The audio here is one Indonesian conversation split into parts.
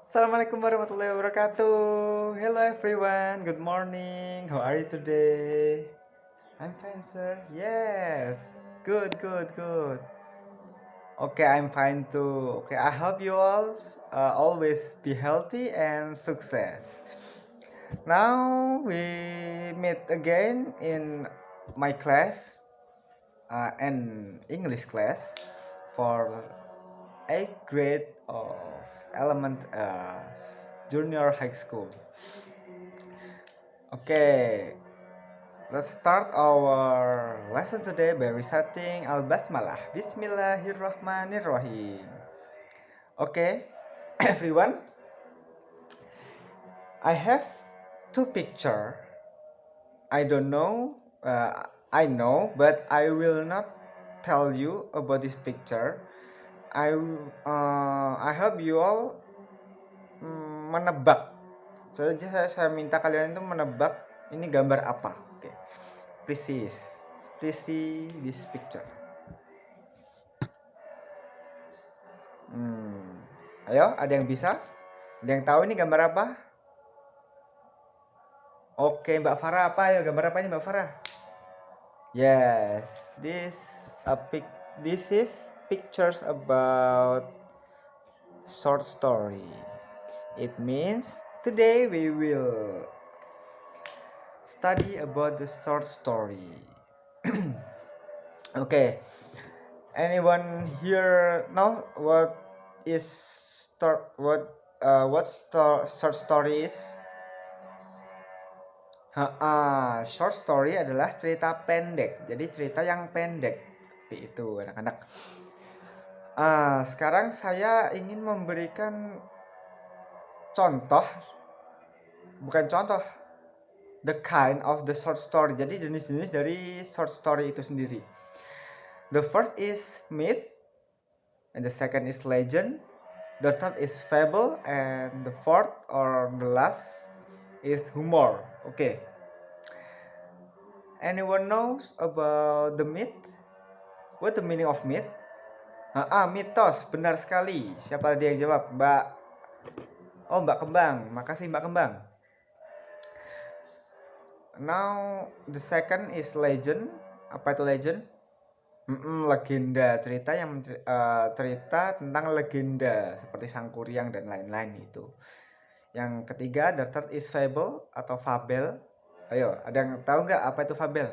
Assalamualaikum warahmatullahi wabarakatuh. Hello everyone. Good morning. How are you today? I'm fine, sir. Yes. Good, good, good. Okay, I'm fine too. Okay, I hope you all always be healthy and success. Now we meet again in my class, an English class for 8th grade of element junior high school. Okay, let's start our lesson today by reciting Al-Basmalah. Bismillahirrahmanirrahim. Okay, everyone, I have two picture. I don't know, I know, but I will not tell you about this picture. I hope you all menebak. Saya minta kalian itu menebak ini gambar apa. Oke. Please see this picture. Ayo, ada yang bisa? Ada yang tahu ini gambar apa? Oke, Mbak Farah apa ya? Gambar apa ini Mbak Farah? Yes, this is pictures about short story. It means today we will study about the short story. Okay. Anyone here know is short story is? Short story adalah cerita pendek. Jadi cerita yang pendek. Seperti itu, anak-anak. Sekarang saya ingin memberikan contoh, bukan contoh, the kind of the short story. Jadi jenis-jenis dari short story itu sendiri. The first is myth, and the second is legend, the third is fable, and the fourth or the last is humor. Okay. Anyone knows about the myth? What the meaning of myth? Mitos, benar sekali. Siapa tadi yang jawab? Mbak Kembang. Makasih Mbak Kembang. Now the second is legend. Apa itu legend? Legenda, cerita tentang legenda seperti Sangkuriang dan lain-lain itu. Yang ketiga, the third is fable atau fabel. Ayo, ada yang tahu nggak apa itu fabel?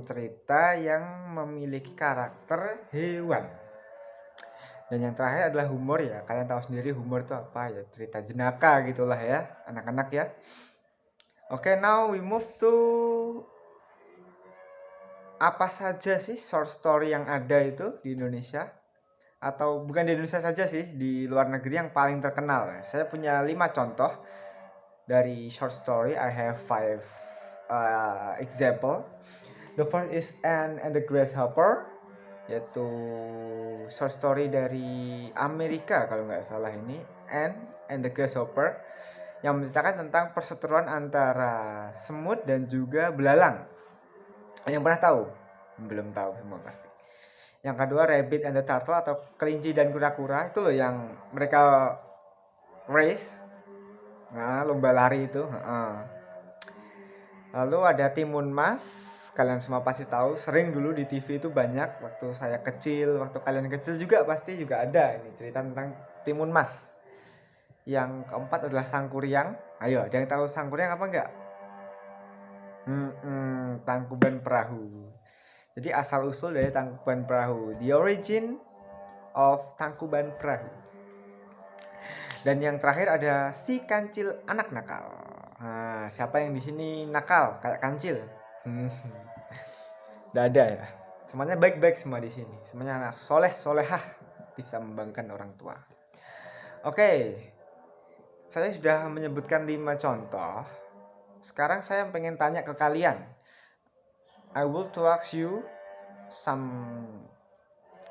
Cerita yang memiliki karakter hewan. Dan yang terakhir adalah humor ya. Kalian tahu sendiri humor itu apa ya? Cerita jenaka gitulah ya, anak-anak ya. Okay, now we move to apa saja sih short story yang ada itu di Indonesia? Atau bukan di Indonesia saja sih, di luar negeri yang paling terkenal. Saya punya 5 contoh dari short story. I have 5 example. The first is Anne and the Grasshopper, yaitu short story dari Amerika kalau nggak salah ini, Anne and the Grasshopper, yang menceritakan tentang perseteruan antara semut dan juga belalang. Yang pernah tahu? Belum tahu semua pasti. Yang kedua Rabbit and the Turtle atau kelinci dan kura-kura, itu loh yang mereka race, lomba lari itu. Lalu ada Timun Mas, kalian semua pasti tahu, sering dulu di TV itu banyak waktu saya kecil, waktu kalian kecil juga pasti juga ada ini cerita tentang Timun Mas. Yang keempat adalah Sangkuriang. Ayo, ada yang tahu Sangkuriang apa enggak? Tangkuban Perahu. Jadi asal usul dari Tangkuban Perahu, the origin of Tangkuban Perahu. Dan yang terakhir ada Si Kancil Anak Nakal. Siapa yang di sini nakal kayak kancil? Tidak ada ya. Semuanya baik-baik semua di sini. Semuanya anak solehah, bisa membanggakan orang tua. Oke. Saya sudah menyebutkan 5 contoh. Sekarang saya pengen tanya ke kalian. I will to ask you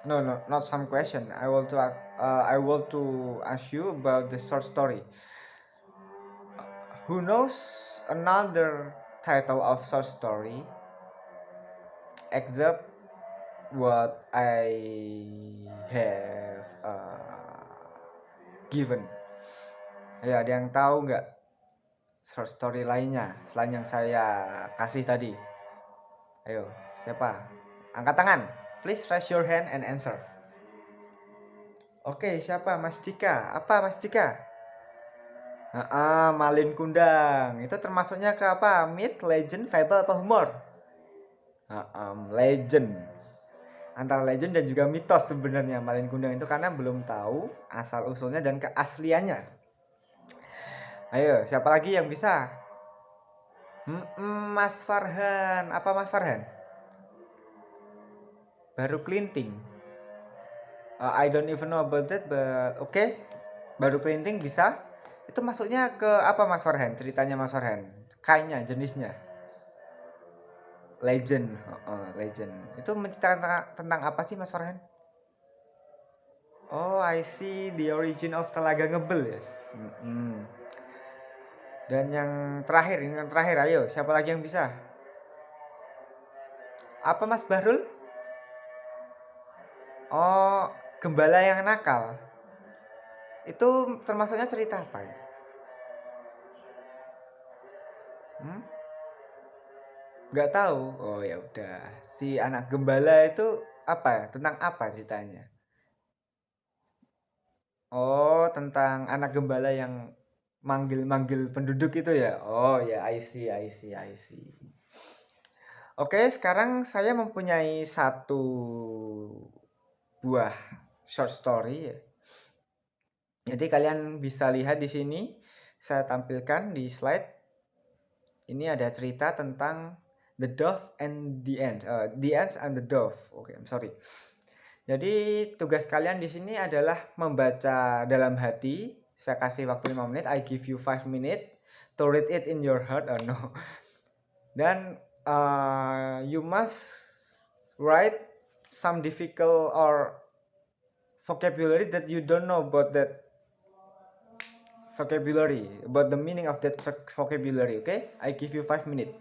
not some question. I will to ask you about the short story. Who knows another title of short story except what I have given. Ayo, ada yang tahu nggak short story lainnya selain yang saya kasih tadi? Ayo, siapa? Angkat tangan. Please raise your hand and answer. Oke, siapa? Mas Dika. Apa Mas Dika? Malin Kundang. Itu termasuknya ke apa? Myth, legend, fable, apa humor? Legend. Antara legend dan juga mitos sebenarnya Malin Kundang itu, karena belum tahu asal usulnya dan keasliannya. Ayo, siapa lagi yang bisa? Mas Farhan. Apa Mas Farhan? Baru Kelinting. I don't even know about that, but okay. Baru Kelinting bisa. Itu masuknya ke apa Mas Farhan? Ceritanya Mas Farhan? Kayaknya jenisnya legend. Legend. Itu menceritakan tentang apa sih Mas Farhan? Oh, I see, the origin of Telaga Ngebel, yes. Dan yang terakhir, ayo, siapa lagi yang bisa? Apa Mas Bahrul? Oh, Gembala yang Nakal. Itu termasuknya cerita apa itu? Nggak tahu. Oh ya udah. Si anak gembala itu apa ya? Tentang apa ceritanya? Oh, tentang anak gembala yang manggil-manggil penduduk itu ya. Oh ya, I see, I see, I see. Oke, sekarang saya mempunyai satu buah short story ya. Jadi kalian bisa lihat di sini, saya tampilkan di slide. Ini ada cerita tentang The Dove and the Ant. The Ants and the Dove. Oke, I'm sorry. Jadi tugas kalian di sini adalah membaca dalam hati. Saya kasih waktu 5 menit. I give you 5 minutes to read it in your heart. Oh no. Dan you must write some difficult or vocabulary that you don't know about that vocabulary, about the meaning of that vocabulary. Okay? I give you 5 minutes.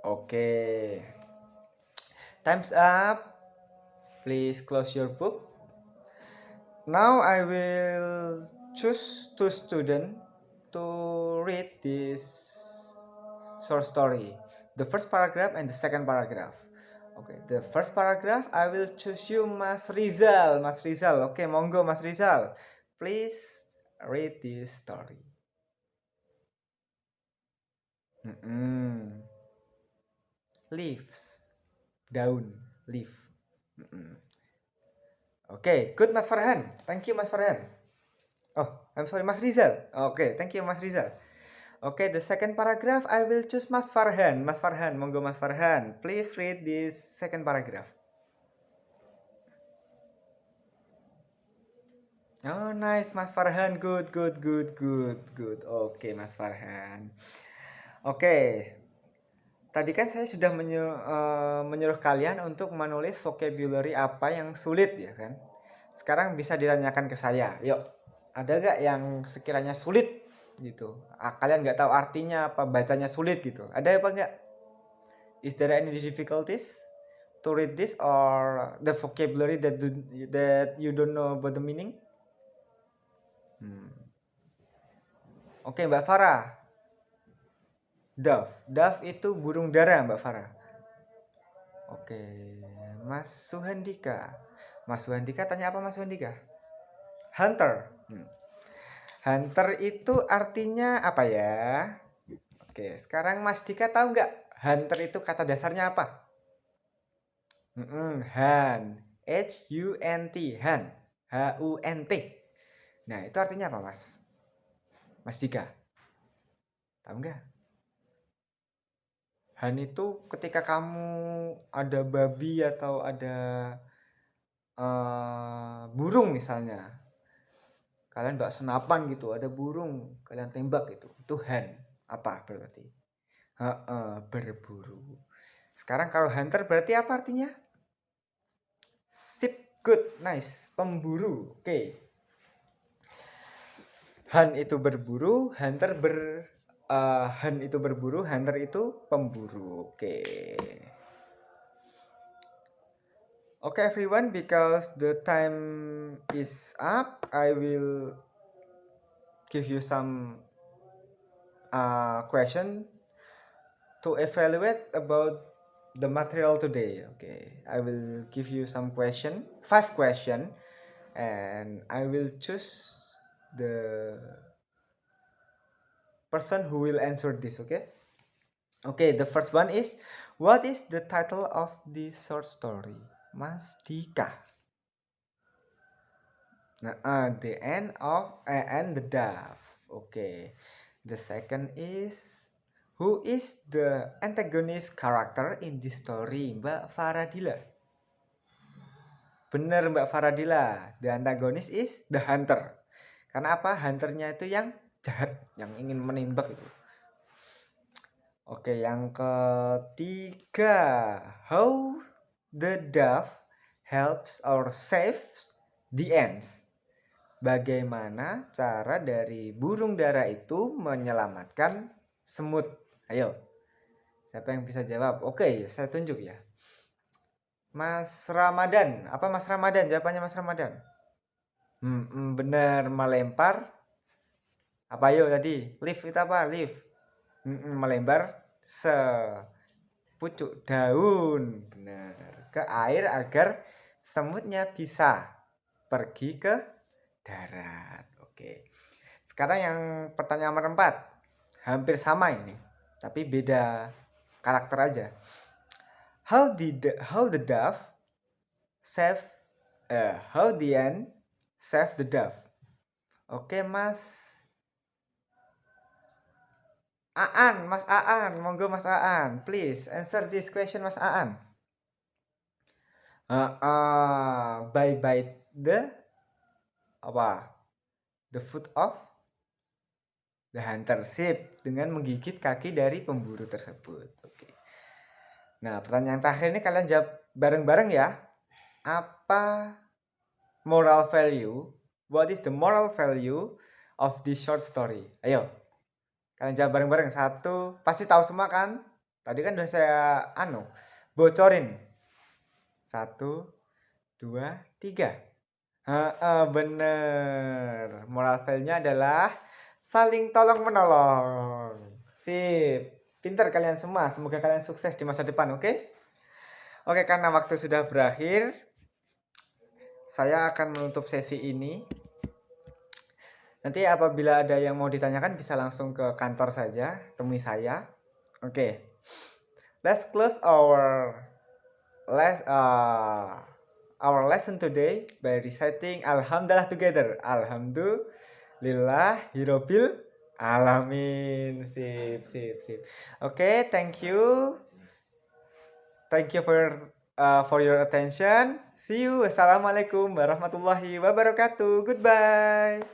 Okay. Time's up. Please close your book. Now I will choose 2 students to read this short story. The first paragraph and the second paragraph. Okay, the first paragraph I will choose you, Mas Rizal. Mas Rizal, okay, monggo Mas Rizal. Please read this story. Leaves, daun, leaf. Okay, good Mas Farhan. Thank you Mas Farhan. Oh, I'm sorry Mas Rizal. Okay, thank you Mas Rizal. Okay, the second paragraph I will choose Mas Farhan. Mas Farhan, monggo Mas Farhan. Please read this second paragraph. Oh, nice Mas Farhan. Good. Okay, Mas Farhan. Okay. Tadi kan saya sudah menyuruh kalian untuk menulis vocabulary apa yang sulit ya kan. Sekarang bisa ditanyakan ke saya. Yuk, ada gak yang sekiranya sulit gitu? Kalian gak tahu artinya apa, bacanya sulit gitu. Ada apa gak? Is there any difficulties to read this or the vocabulary that you don't know about the meaning? Oke, Mbak Farah. Dove itu burung dara Mbak Farah. Oke, Mas Suhandika. Mas Suhandika tanya apa Mas Suhandika? Hunter. Hunter itu artinya apa ya? Oke, sekarang Mas Dika tahu nggak hunter itu kata dasarnya apa? Hunt. H-U-N-T. Hunt. H-U-N-T. Nah, itu artinya apa Mas? Mas Dika. Tahu nggak? Hunt itu ketika kamu ada babi atau ada burung misalnya, kalian bawa senapan gitu, ada burung, kalian tembak gitu, itu hunt. Apa berarti? Berburu. Sekarang kalau hunter berarti apa artinya? Sip, good, nice, pemburu. Oke. Hunt itu berburu, hunt itu berburu, hunter itu pemburu. Oke. Okay, everyone, because the time is up, I will give you some question to evaluate about the material today. Okay, I will give you some question, 5 question, and I will choose the person who will answer this. Okay, the first one is, what is the title of the short story? Mas Dika. The end of and the dove. Okay. The second is, who is the antagonist character in this story, Mbak Faradila? Bener, Mbak Faradila. The antagonist is the hunter. Karena apa? Hunternya itu yang jahat, yang ingin menembak itu. Oke, yang ketiga, how the dove helps or saves the ants. Bagaimana cara dari burung dara itu menyelamatkan semut? Ayo, siapa yang bisa jawab? Oke, saya tunjuk ya. Mas Ramadan, apa Mas Ramadan? Jawabannya Mas Ramadan. Bener, melempar. Apa ayo tadi? Leaf itu apa? Leaf. Melembar sepucuk daun. Benar. Ke air agar semutnya bisa pergi ke darat. Oke. Sekarang yang pertanyaan nomor 4. Hampir sama ini, tapi beda karakter aja. How the dove save how the ant save the dove? Oke, Mas Aan, monggo Mas Aan, please answer this question, Mas Aan. By the apa? The foot of the hunter, sip, dengan menggigit kaki dari pemburu tersebut. Oke. Nah, pertanyaan terakhir ini kalian jawab bareng-bareng ya. Apa moral value? What is the moral value of this short story? Ayo, kalian jawab bareng-bareng. Satu, pasti tahu semua kan? Tadi kan udah saya bocorin. 1, 2, 3. Bener. Moral value-nya adalah saling tolong menolong. Sip. Pintar kalian semua. Semoga kalian sukses di masa depan, oke? Oke, karena waktu sudah berakhir, saya akan menutup sesi ini. Nanti apabila ada yang mau ditanyakan bisa langsung ke kantor saja, temui saya. Oke. Let's close our lesson today by reciting Alhamdulillah together. Alhamdulillahirabbil alamin. Sip. Oke, thank you. Thank you for your attention. See you. Assalamualaikum warahmatullahi wabarakatuh. Goodbye.